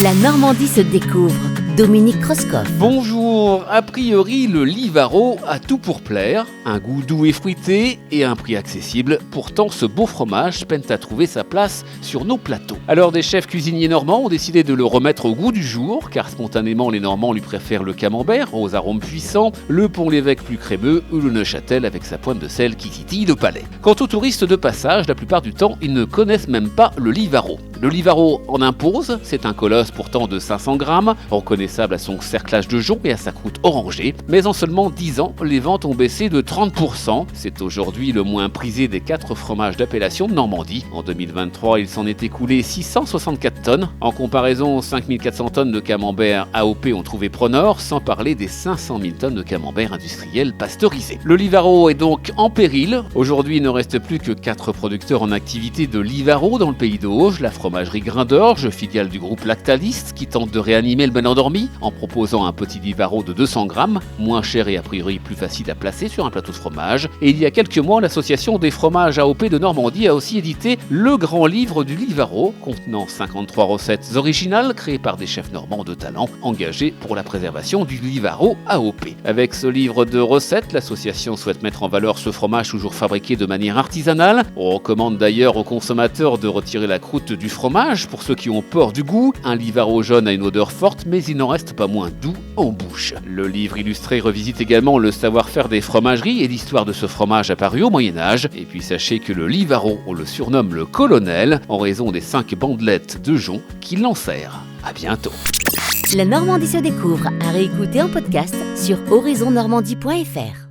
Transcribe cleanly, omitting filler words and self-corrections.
La Normandie se découvre. Dominique Krauskopf. Bonjour, a priori le Livaro a tout pour plaire, un goût doux et fruité et un prix accessible. Pourtant ce beau fromage peine à trouver sa place sur nos plateaux. Alors des chefs cuisiniers normands ont décidé de le remettre au goût du jour, car spontanément les Normands lui préfèrent le camembert aux arômes puissants, le Pont-l'Évêque plus crémeux ou le Neuchâtel avec sa pointe de sel qui titille le palais. Quant aux touristes de passage, la plupart du temps ils ne connaissent même pas le Livaro. Le Livaro en impose, c'est un colosse pourtant de 500 grammes, reconnaissable à son cerclage de jonc et à sa croûte orangée, mais en seulement 10 ans, les ventes ont baissé de 30%. C'est aujourd'hui le moins prisé des 4 fromages d'appellation de Normandie. En 2023, il s'en est écoulé 664 tonnes. En comparaison, 5400 tonnes de camembert AOP ont trouvé preneur, sans parler des 500 000 tonnes de camembert industriel pasteurisé. Le Livaro est donc en péril. Aujourd'hui, il ne reste plus que 4 producteurs en activité de Livaro dans le pays d'Auge, la fromagerie Grain d'Orge, filiale du groupe Lactalis, qui tente de réanimer le ben endormi en proposant un petit Livaro de 200 grammes, moins cher et a priori plus facile à placer sur un plateau de fromage. Et il y a quelques mois, l'association des fromages AOP de Normandie a aussi édité le grand livre du Livaro, contenant 53 recettes originales créées par des chefs normands de talent engagés pour la préservation du Livaro AOP. Avec ce livre de recettes, l'association souhaite mettre en valeur ce fromage toujours fabriqué de manière artisanale. On recommande d'ailleurs aux consommateurs de retirer la croûte du fromage pour ceux qui ont peur du goût. Un Livaro jaune a une odeur forte, mais il n'en reste pas moins doux en bouche. Le livre illustré revisite également le savoir-faire des fromageries et l'histoire de ce fromage apparu au Moyen-Âge. Et puis sachez que le Livaro, on le surnomme le colonel en raison des 5 bandelettes de jonc qui l'enserrent. À bientôt. La Normandie se découvre à réécouter en podcast sur horizonnormandie.fr.